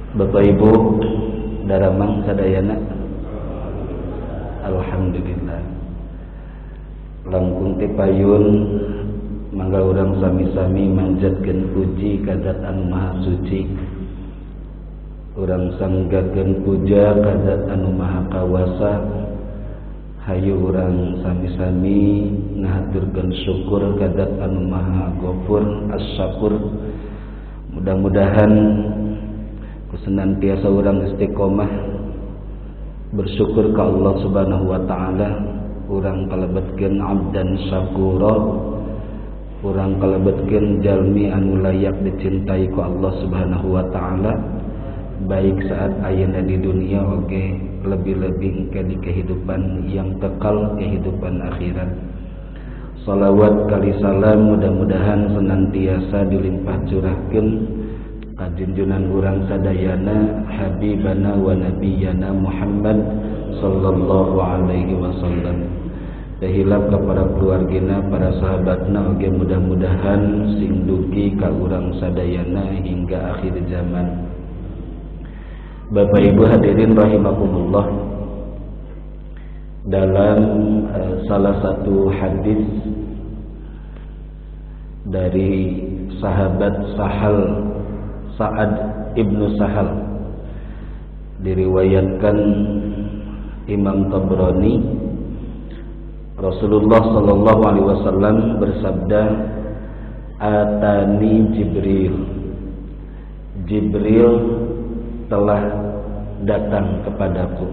Bapak Ibu daramang sadayana, alhamdulillah. Langkung tipayun mangga urang sami-sami manjatkeun puji ka Zat anu Maha Suci. Urang sanggakeun puja ka Zat anu Maha Kawasa. Hayu urang sami-sami ngahaturkeun syukur ka Zat anu Maha Ghafur Asy-Syakur. Mudah-mudahan senantiasa urang istiqomah bersyukur ka Allah Subhanahu wa taala, urang kalebetkeun abdan syakura, urang kalebetkeun jalmi anu layak dicintai ku Allah Subhanahu wa taala, baik saat ayeuna di dunia oge lebih-lebih engke di kehidupan yang kekal, kehidupan akhirat. Salawat kali salam mudah-mudahan senantiasa dilimpah curahkeun junjunan urang sadayana habibana wa nabiyana Muhammad sallallahu alaihi wasallam. Dahilap kepada keluargina, para sahabatna oge mudah-mudahan sing dugi ka urang sadayana hingga akhir zaman. Bapak Ibu hadirin rahimakumullah, dalam salah satu hadis dari sahabat Sa'ad ibnu Sahal, diriwayatkan Imam Tabrani, Rasulullah sallallahu alaihi wasallam bersabda, atani Jibril telah datang kepadaku.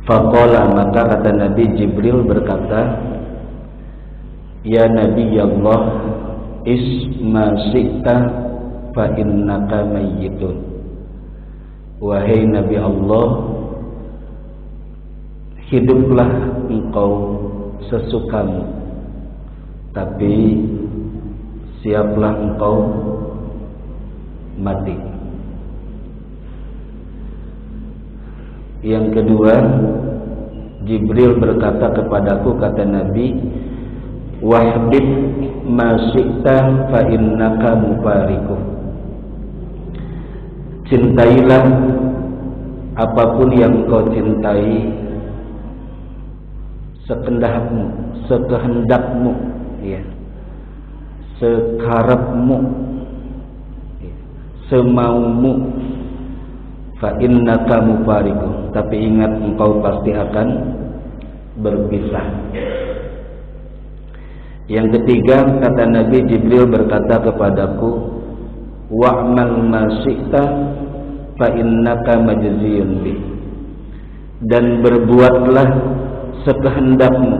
Faqala, maka kata Nabi Jibril berkata, ya Nabi Allah, isma syi'ta fa innaka mayyitun. Wahai Nabi Allah, hiduplah engkau sesukamu, tapi siaplah engkau mati. Yang kedua, Jibril berkata kepadaku, kata Nabi, wahbib ma syi'ta fa innaka mufariquh. Cintailah apapun yang kau cintai sekehendakmu, ya, sekarepmu, ya, semaumu. Fa innaka mufariquh, tapi ingat engkau pasti akan berpisah. Yang ketiga, kata Nabi Jibril berkata kepadaku, wa'mal ma syi'ta fa innaka majziyun bih. Dan berbuatlah sekehendakmu,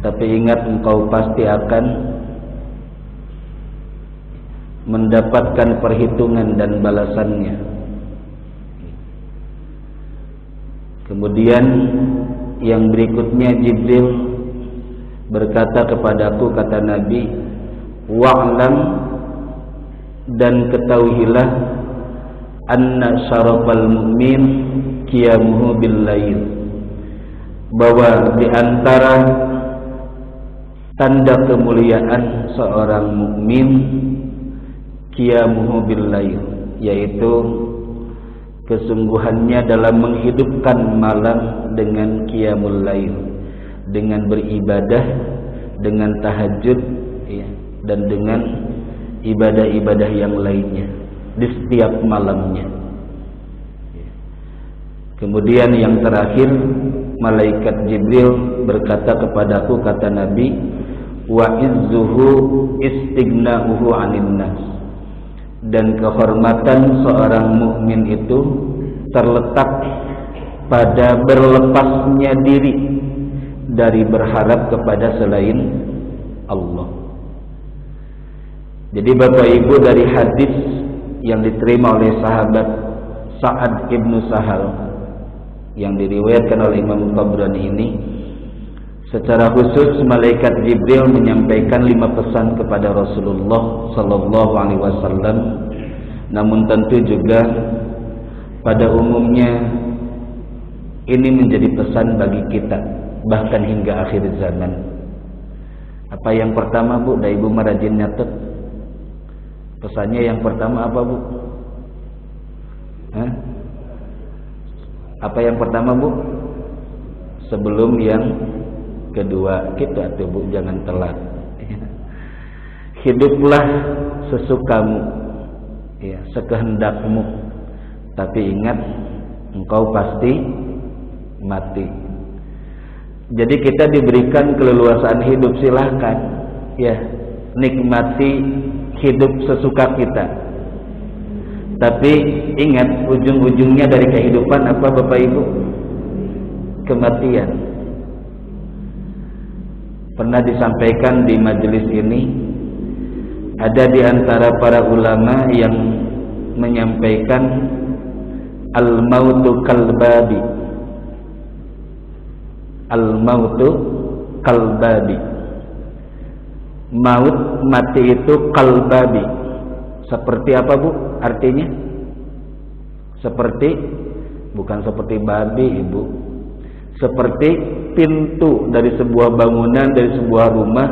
tapi ingat engkau pasti akan mendapatkan perhitungan dan balasannya. Kemudian yang berikutnya Jibril berkata kepadaku, kata Nabi, wa'lam, dan ketahuilah, anna syarafal mu'min qiyamuhu bil lail, bahwa di antara tanda kemuliaan seorang mukmin qiyamuhu bil lail, yaitu kesungguhannya dalam menghidupkan malam dengan qiyamul lail, dengan beribadah, dengan tahajud, ya, dan dengan ibadah-ibadah yang lainnya di setiap malamnya. Kemudian yang terakhir, malaikat Jibril berkata kepadaku, kata Nabi, wa izzuhu istighna'uhu 'anil nas. Dan kehormatan seorang mukmin itu terletak pada berlepasnya diri dari berharap kepada selain Allah. Jadi Bapak Ibu, dari hadis yang diterima oleh sahabat Sa'ad ibnu Sahal yang diriwayatkan oleh Imam Tabrani ini, secara khusus malaikat Jibril menyampaikan 5 pesan kepada Rasulullah sallallahu alaihi wasallam. Namun tentu juga pada umumnya ini menjadi pesan bagi kita bahkan hingga akhir zaman. Apa yang pertama, Bu, da Ibu marajin nyatet? Pesannya yang pertama apa, Bu? Apa yang pertama, Bu? Sebelum yang kedua. Kita tuh, Bu, jangan telat. Hiduplah sesukamu, ya, sekehendakmu. Tapi ingat, engkau pasti mati. Jadi kita diberikan keleluasaan hidup, silahkan, ya, nikmati hidup sesuka kita. Tapi ingat, ujung-ujungnya dari kehidupan apa, Bapak Ibu? Kematian. Pernah disampaikan di majelis ini, ada di antara para ulama yang menyampaikan al-mautu kalbabi. Al-mautu kalbabi. Maut, mati itu kalbabi. Seperti apa, Bu? Artinya? Seperti, bukan seperti babi, Ibu. Seperti pintu dari sebuah bangunan, dari sebuah rumah.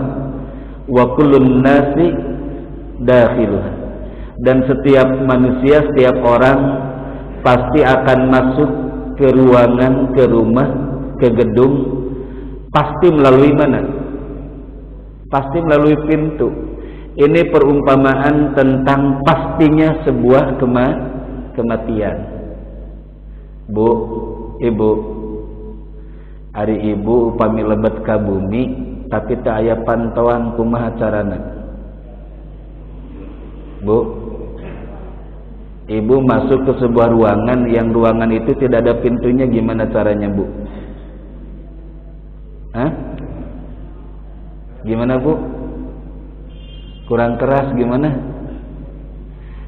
Wa kullun nasi dakhiluh. Dan setiap manusia, setiap orang pasti akan masuk ke ruangan, ke rumah, ke gedung, pasti melalui mana? Pasti melalui pintu. Ini perumpamaan tentang pastinya sebuah kematian. Bu, Ibu, hari Ibu upami lebet ka bumi, tapi tak aya pantauan kumaha carana. Bu, Ibu masuk ke sebuah ruangan, yang ruangan itu tidak ada pintunya, gimana caranya, Bu? Gimana, Bu? Kurang keras gimana?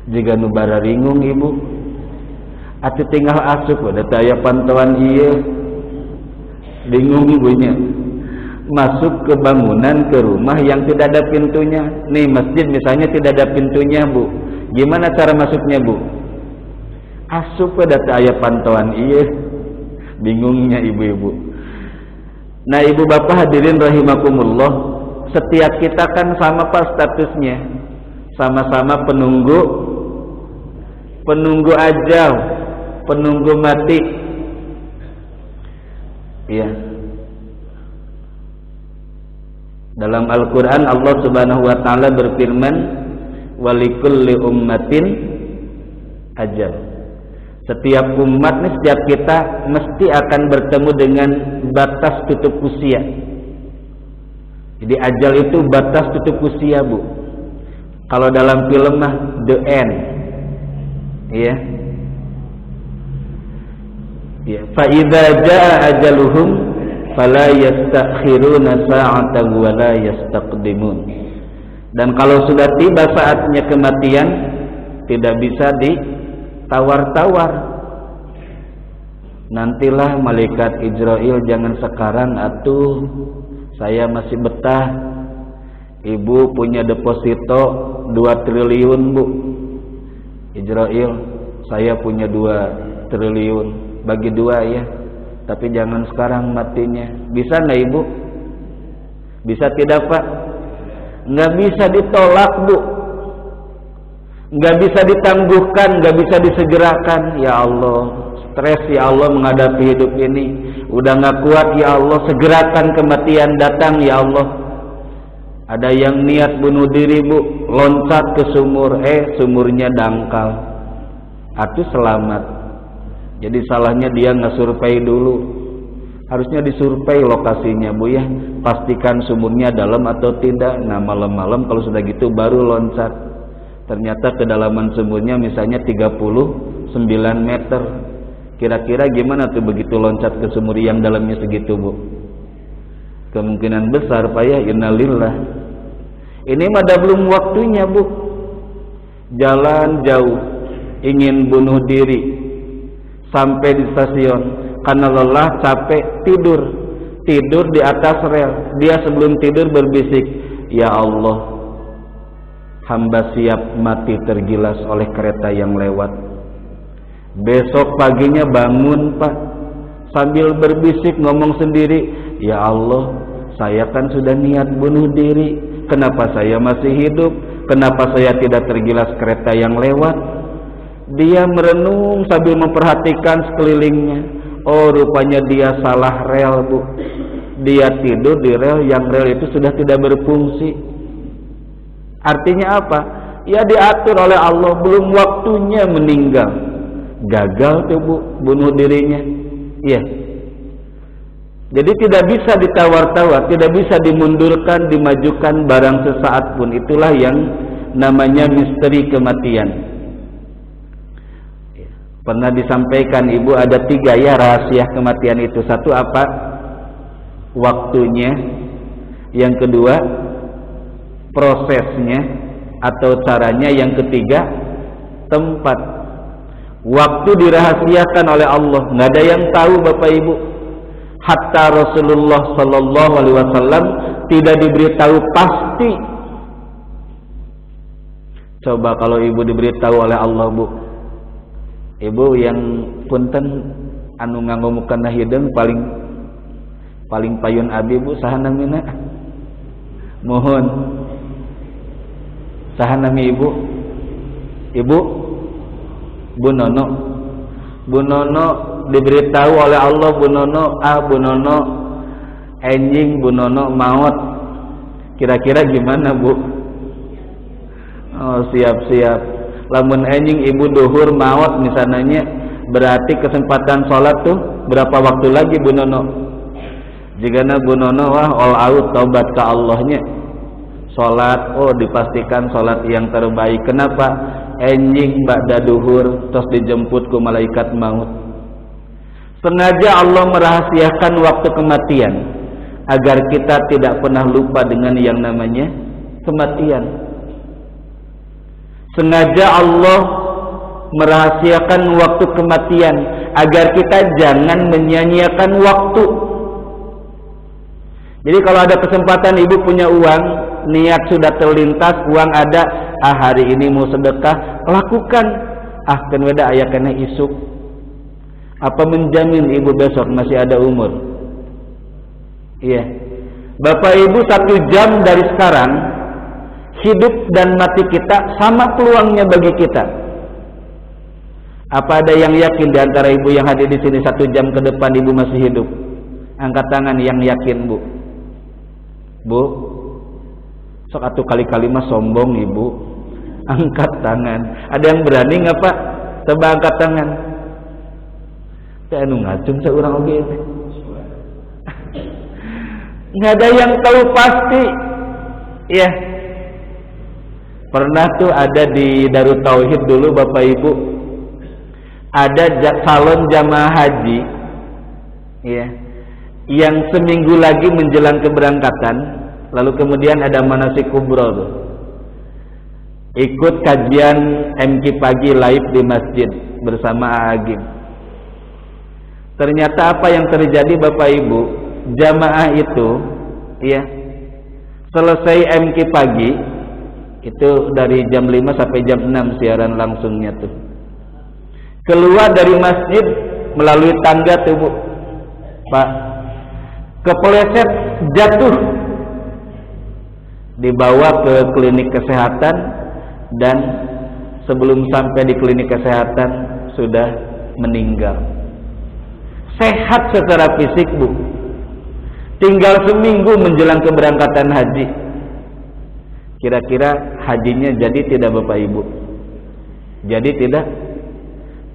Jika nu bararingung, Ibu, atuh tinggal asup, ada aya pantauan ieu. Bingung ibunya. Masuk ke bangunan, ke rumah yang tidak ada pintunya. Nih, masjid misalnya tidak ada pintunya, Bu. Gimana cara masuknya, Bu? Asup pada aya pantauan ieu. Bingungnya ibu-ibu. Nah, Ibu Bapak hadirin rahimakumullah, setiap kita kan sama Pak statusnya, sama-sama penunggu ajal, penunggu mati. Iya. Dalam Al-Qur'an Allah Subhanahu wa taala berfirman, walikulli ummatin ajal. Setiap umat nih, setiap kita mesti akan bertemu dengan batas tutup usia. Jadi ajal itu batas tutup usia, Bu. Kalau dalam film mah the end. Iya. Ya, fa idza jaa ajaluhum fala yastakhiruna sa'atan wa la yastaqdimun. Dan kalau sudah tiba saatnya kematian, tidak bisa ditawar-tawar. Nantilah malaikat Israil, jangan sekarang atuh, saya masih betah. Ibu punya deposito 2 triliun, Bu. Israil, saya punya 2 triliun, bagi 2 ya, tapi jangan sekarang matinya. Bisa nggak, Ibu? Bisa tidak, Pak? Nggak bisa ditolak, Bu. Nggak bisa ditangguhkan, nggak bisa disegerakan. Ya Allah, stres ya Allah menghadapi hidup ini. Udah nggak kuat ya Allah, segerakan kematian datang ya Allah. Ada yang niat bunuh diri, Bu, loncat ke sumur, sumurnya dangkal. Atuh selamat. Jadi salahnya dia nggak survei dulu. Harusnya disurvei lokasinya, Bu ya. Pastikan sumurnya dalam atau tidak. Nah, malam-malam kalau sudah gitu baru loncat. Ternyata kedalaman sumurnya misalnya 39 meter. Kira-kira gimana tuh begitu loncat ke sumur yang dalamnya segitu, Bu? Kemungkinan besar, Pak ya, innalillah. Ini mah belum waktunya, Bu. Jalan jauh, ingin bunuh diri. Sampai di stasiun, karena lelah, capek, tidur di atas rel. Dia sebelum tidur berbisik, ya Allah, hamba siap mati tergilas oleh kereta yang lewat. Besok paginya bangun, Pak, sambil berbisik ngomong sendiri, ya Allah, saya kan sudah niat bunuh diri, kenapa saya masih hidup? kenapa saya tidak tergilas kereta yang lewat. Dia merenung sambil memperhatikan sekelilingnya. Oh, rupanya dia salah rel, Bu. Dia tidur di rel yang rel itu sudah tidak berfungsi. Artinya apa? Ya diatur oleh Allah, belum waktunya meninggal. Gagal tuh, Bu, bunuh dirinya. Iya. Jadi tidak bisa ditawar-tawar, tidak bisa dimundurkan, dimajukan barang sesaat pun. Itulah yang namanya misteri kematian. Pernah disampaikan Ibu ada 3 ya rahasia kematian itu. Satu apa? Waktunya. Yang kedua, prosesnya atau caranya. Yang ketiga, tempat. Waktu dirahasiakan oleh Allah, nggak ada yang tahu Bapak Ibu. Hatta Rasulullah Sallallahu Alaihi Wasallam tidak diberitahu pasti. Coba kalau Ibu diberitahu oleh Allah, Bu. Ibu yang punten anu nganggomukeun hideung paling payun abi, Bu, saha namina? Mohon. Saha nami Ibu? Ibu Bu Nono. Bu Nono diberitahu oleh Allah, Bu Nono, Bu Nono enjing, Bu Nono maut. Kira-kira gimana, Bu? Oh, siap-siap. Lamun enjing ibu duhur maut misalnya, berarti kesempatan sholat tuh berapa waktu lagi, Bu Nono? Jigana Bu Nono wah all out taubat ke Allahnya. Sholat, oh dipastikan sholat yang terbaik. Kenapa? Enjing ba'da duhur terus dijemput ku malaikat maut. Sengaja Allah merahasiakan waktu kematian agar kita tidak pernah lupa dengan yang namanya kematian. Sengaja Allah merahasiakan waktu kematian agar kita jangan menyia-nyiakan waktu. Jadi kalau ada kesempatan Ibu punya uang, niat sudah terlintas, uang ada, hari ini mau sedekah, lakukan. Kan weda aya kana isuk. Apa menjamin Ibu besok masih ada umur? Iya. Bapak Ibu 1 jam dari sekarang, hidup dan mati kita sama peluangnya bagi kita. Apa ada yang yakin di antara Ibu yang hadir di sini 1 jam ke depan Ibu masih hidup? Angkat tangan yang yakin, Bu. Bu, sok atuh kali-kali mah sombong Ibu. Angkat tangan. Ada yang berani nggak Pak? Coba angkat tangan. Teh anu ngacung seurang oge teh. Nggak ada yang tahu pasti. Ya. Pernah tuh ada di Darut Tauhid dulu Bapak Ibu, ada calon jamaah haji, ya, yang seminggu lagi menjelang keberangkatan, lalu kemudian ada manasik kubro tuh. Ikut kajian MQ pagi live di masjid bersama Agim. Ternyata apa yang terjadi Bapak Ibu, jamaah itu, ya, selesai MQ pagi itu dari jam 5 sampai jam 6 siaran langsungnya tuh. Keluar dari masjid melalui tangga tuh, Bu. Pak, kepleset jatuh, dibawa ke klinik kesehatan, dan sebelum sampai di klinik kesehatan sudah meninggal. Sehat secara fisik, Bu, tinggal seminggu menjelang keberangkatan haji. Kira-kira hajinya jadi tidak Bapak Ibu? Jadi tidak?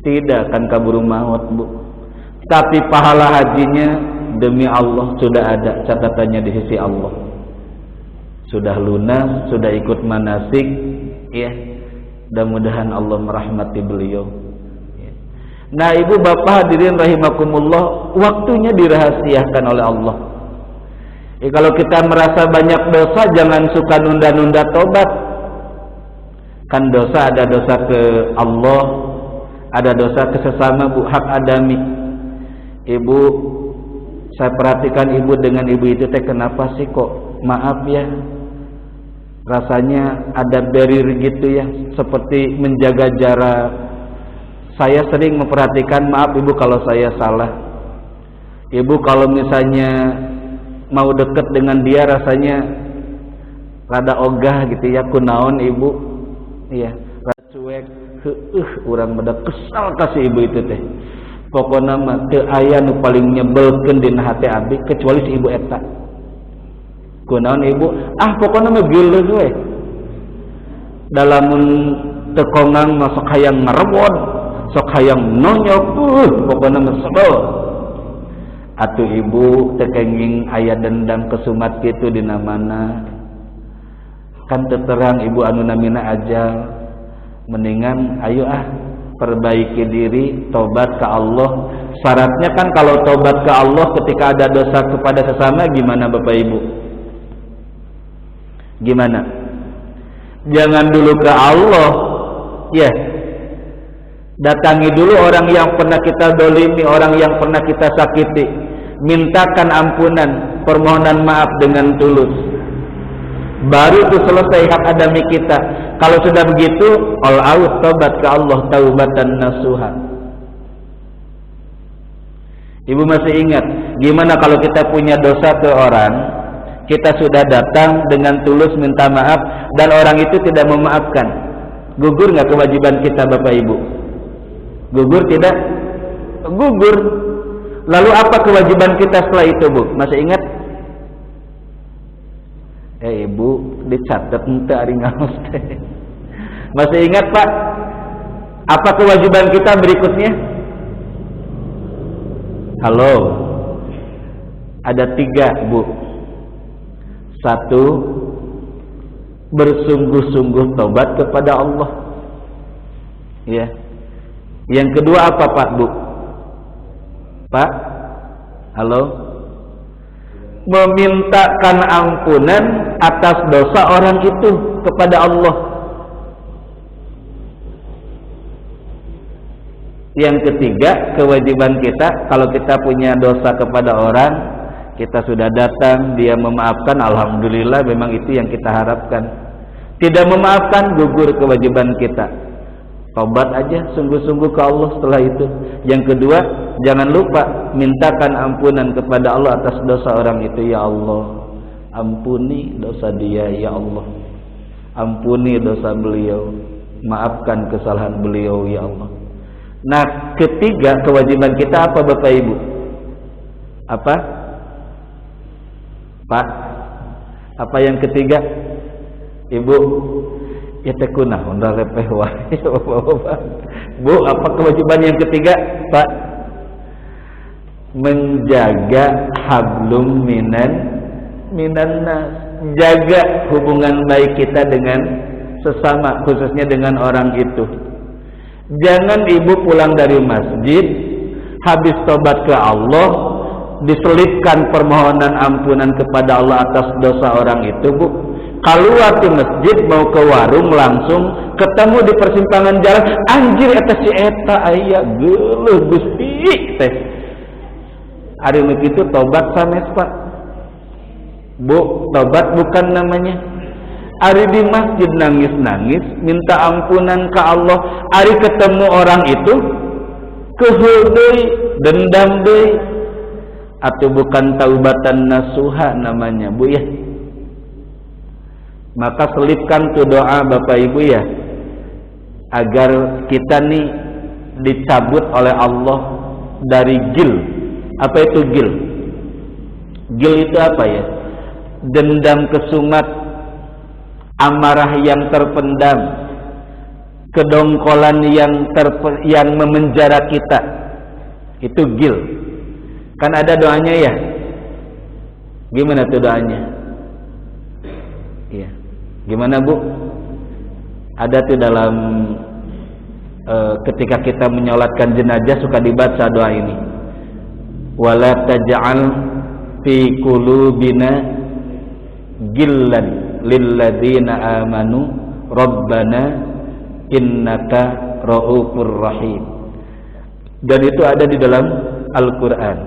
Tidak, kan kaburu maut, Bu. Tapi pahala hajinya demi Allah sudah ada catatannya di sisi Allah. Sudah lunas, sudah ikut manasik, ya. Mudah-mudahan Allah merahmati beliau. Ya. Nah, Ibu Bapak hadirin rahimakumullah, waktunya dirahasiakan oleh Allah. Kalau kita merasa banyak dosa, jangan suka nunda-nunda tobat. Kan dosa, ada dosa ke Allah, ada dosa ke sesama, Bu, hak adami. Ibu, saya perhatikan Ibu dengan Ibu itu teh kenapa sih kok maaf ya, rasanya ada barrier gitu ya, seperti menjaga jarak. Saya sering memperhatikan, maaf Ibu kalau saya salah. Ibu kalau misalnya mau dekat dengan dia rasanya rada ogah gitu ya kunaon ibu, iya rada cuek, urang beda kesal kasih ibu itu teh. Pokona mah teu aya nu paling nyebelkeun dina hati abdi kecuali si ibu eta. Kunaon ibu? Pokona mah geuleus we. Dalamun teu kongang mah sok hayang ngarebod, sok hayang nonyok, pokona mah sebel. Atuh ibu teu kenging aya dendam kesumat kitu dina mana. Kan teu terang ibu anu namina ajal. Mendingan ayo perbaiki diri, tobat ke Allah. Syaratnya kan kalau tobat ke Allah ketika ada dosa kepada sesama gimana Bapak Ibu? Gimana? Jangan dulu ke Allah, ya. Datangi dulu orang yang pernah kita dolimi, orang yang pernah kita sakiti. Mintakan ampunan, permohonan maaf dengan tulus. Baru itu selesai hak adami kita. Kalau sudah begitu, all out tobat ke Allah, taubatan nasuha. Ibu masih ingat gimana kalau kita punya dosa ke orang, kita sudah datang dengan tulus minta maaf dan orang itu tidak memaafkan, gugur nggak kewajiban kita Bapak Ibu? Gugur tidak? Gugur. Lalu apa kewajiban kita setelah itu Bu? Masih ingat? Ibu dicatat ente ari ngaos teh. Masih ingat Pak? Apa kewajiban kita berikutnya? Halo. Ada 3 Bu. 1, bersungguh-sungguh tobat kepada Allah. Ya. Yang kedua apa Pak Bu? Pak? Halo? Memintakan ampunan atas dosa orang itu kepada Allah. Yang ketiga, kewajiban kita kalau kita punya dosa kepada orang, kita sudah datang, dia memaafkan, alhamdulillah, memang itu yang kita harapkan. Tidak memaafkan, gugur kewajiban kita. Tobat aja sungguh-sungguh ke Allah setelah itu. Yang kedua, jangan lupa mintakan ampunan kepada Allah atas dosa orang itu. Ya Allah, ampuni dosa dia ya Allah. Ampuni dosa beliau. Maafkan kesalahan beliau ya Allah. Nah, ketiga kewajiban kita apa Bapak Ibu? Apa? Pak? Apa yang ketiga? Ibu? Ya tekunah undang lepeh wae. Bu, apa kewajiban yang ketiga, Pak? Menjaga hablum minan nas. Jaga hubungan baik kita dengan sesama, khususnya dengan orang itu. Jangan ibu pulang dari masjid habis tobat ke Allah, diselipkan permohonan ampunan kepada Allah atas dosa orang itu, Bu. Keluar di masjid mau ke warung langsung ketemu di persimpangan jalan, anjir eta si eta aya geuleuh Gusti teh. Ari nu kitu tobat sanes Pak. Bu, tobat bukan namanya. Ari di masjid nangis-nangis minta ampunan ke Allah, ari ketemu orang itu keheul deui, dendam deui. Atuh bukan taubatan nasuha namanya, Bu ya. Maka selipkan tuh doa Bapak Ibu ya, agar kita nih dicabut oleh Allah dari gil. Apa itu gil? Gil itu apa ya? Dendam kesumat, amarah yang terpendam, kedongkolan yang memenjara kita. Itu gil. Kan ada doanya ya? Gimana tuh doanya? Iya. Gimana Bu? Ada tuh dalam ketika kita menyolatkan jenazah suka dibaca doa ini. Wala taj'al fi qulubina gillan lilladzina amanu rabbana innaka ra'ufur rahim. Dan itu ada di dalam Al-Qur'an.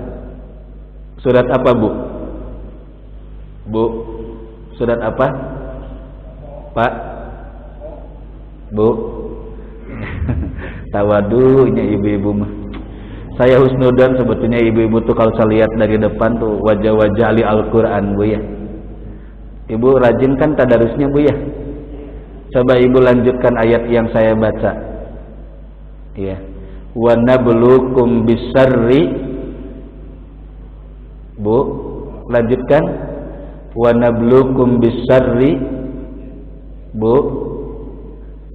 Surat apa Bu? Bu, surat apa? Pak, Bu, tawadunya ibu-ibu mah. Saya husnudan sebetulnya ibu-ibu tuh kalau saya lihat dari depan tuh wajah-wajah ahli Al-Quran Bu ya. Ibu rajin kan tadarusnya Bu ya? Coba Ibu lanjutkan ayat yang saya baca. Ya. Wa nabluukum bisarri. Bu, lanjutkan. Wa nabluukum bisarri. Bu.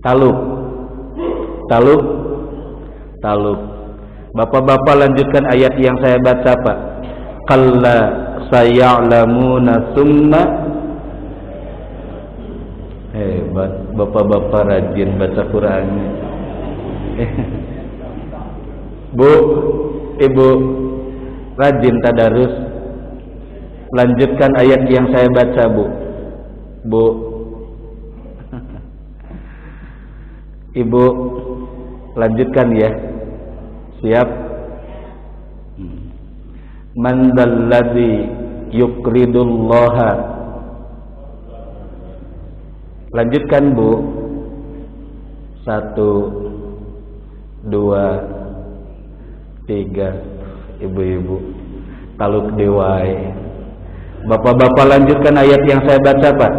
Taluk. Bapak-bapak lanjutkan ayat yang saya baca, Pak. Qalla saya'lamuna summa. Hebat, bapak-bapak rajin baca Quran. Bu, Ibu rajin tadarus. Lanjutkan ayat yang saya baca, Bu. Bu. Ibu lanjutkan ya. Siap? Man dzalladzi yuqridullaha. Lanjutkan Bu. 1 2 3. Ibu-ibu taluk dewai. Bapak-bapak lanjutkan ayat yang saya baca, Pak.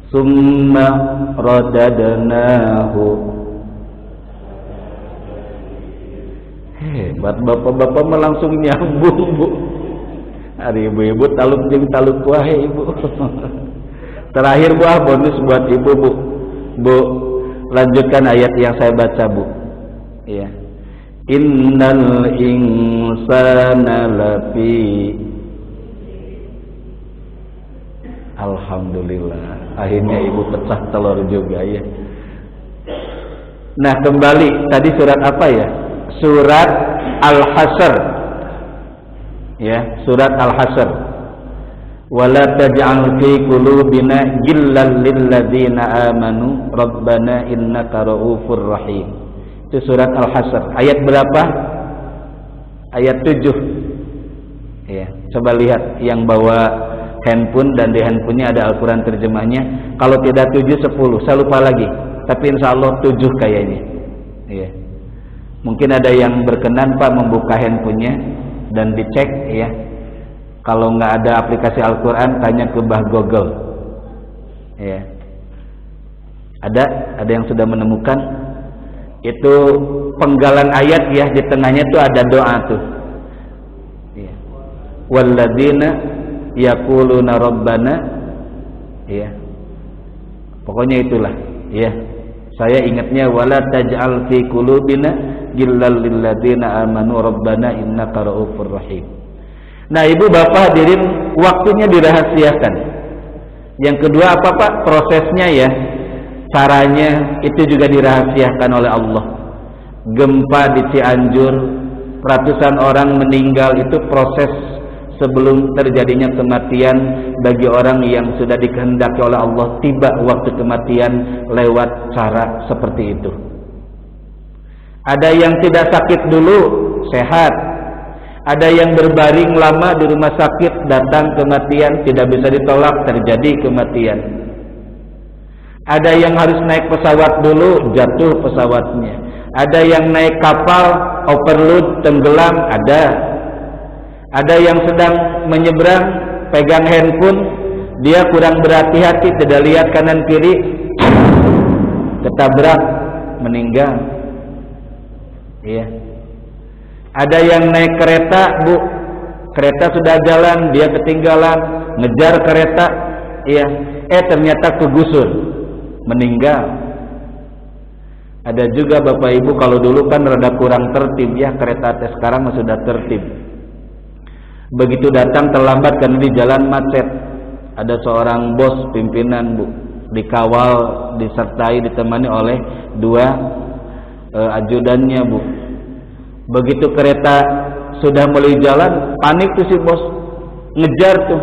Summa radadnahu. Hebat bapak-bapak langsung nyambung, Bu. Hari ibu-ibu taluk jeung taluk wae, Ibu. Terakhir Bu, bonus buat Ibu, Bu. Bu, lanjutkan ayat yang saya baca, Bu. Iya. Innal insana lafi. Alhamdulillah, akhirnya Ibu pecah telur juga ya. Nah, kembali tadi surat apa ya? Surat Al-Hasr. Ya, surat Al-Hasr. Wala taj'al fi qulubina ghillan lil ladzina amanu rabbana innaka ra'ufur rahim. Itu surat Al-Hasr. Ayat berapa? Ayat 7. Ya, coba lihat yang bawa handphone dan di handphonenya ada Al-Quran terjemahnya. Kalau tidak 7, 10. Saya lupa lagi. Tapi insya Allah 7 kayaknya. Ya. Mungkin ada yang berkenan Pak membuka handphonenya dan dicek ya. Kalau nggak ada aplikasi Al-Quran, tanya ke Mbah Google. Ya. Ada yang sudah menemukan? Itu penggalan ayat ya, di tengahnya tuh ada doa tuh. Ya. Walladzina yaquluna rabbana, ya. Pokoknya itulah, ya. Saya ingatnya wala taj'al fi qulubina ghillal lil ladzina amanu rabbana innaka ra'ufur rahim. Nah, Ibu Bapak hadirin, waktunya dirahasiakan. Yang kedua apa Pak? Prosesnya ya. Caranya itu juga dirahasiakan oleh Allah. Gempa di Cianjur, ratusan orang meninggal, itu proses sebelum terjadinya kematian bagi orang yang sudah dikehendaki oleh Allah tiba waktu kematian lewat cara seperti itu. Ada yang tidak sakit dulu sehat, ada yang berbaring lama di rumah sakit, datang kematian, tidak bisa ditolak, terjadi kematian. Ada yang harus naik pesawat dulu, jatuh pesawatnya. Ada yang naik kapal overload, tenggelam, ada yang sedang menyeberang, pegang handphone, dia kurang berhati-hati, tidak lihat kanan kiri, ketabrak, meninggal. Iya. Ada yang naik kereta, Bu, kereta sudah jalan, dia ketinggalan, ngejar kereta, iya, ternyata kegusur, meninggal. Ada juga Bapak Ibu, kalau dulu kan rada kurang tertib ya, kereta sekarang sudah tertib. Begitu datang terlambat karena di jalan macet. Ada seorang bos pimpinan, Bu, dikawal, disertai, ditemani oleh 2 ajudannya, Bu. Begitu kereta sudah mulai jalan, panik tuh si bos, ngejar tuh.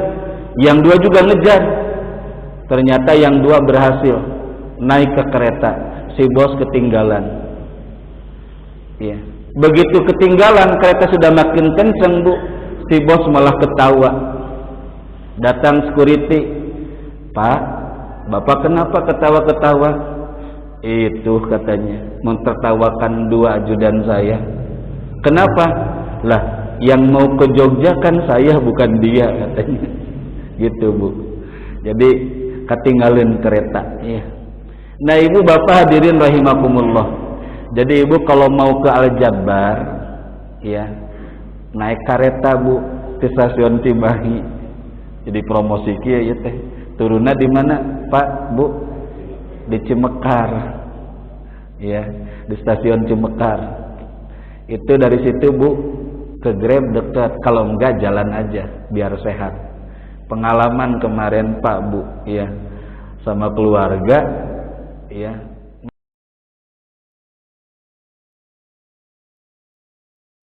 Yang 2 juga ngejar. Ternyata yang 2 berhasil naik ke kereta, si bos ketinggalan. Ya. Begitu ketinggalan, kereta sudah makin kenceng, Bu. Si bos malah ketawa. Datang security, Pak, Bapak kenapa ketawa-ketawa? Itu katanya mentertawakan 2 ajudan saya. Kenapa? Lah, yang mau ke Jogja kan saya, bukan dia, katanya. Gitu, Bu. Jadi ketinggalan kereta ya. Nah ibu bapak hadirin rahimakumullah, jadi ibu kalau mau ke Al-Jabbar ya naik kereta bu ke stasiun Cimahi. Jadi promosi kia ya teh turunnya di mana pak bu? Di Cimekar ya, di stasiun Cimekar. Itu dari situ bu ke Grab dekat, kalau enggak jalan aja biar sehat. Pengalaman kemarin pak bu ya sama keluarga ya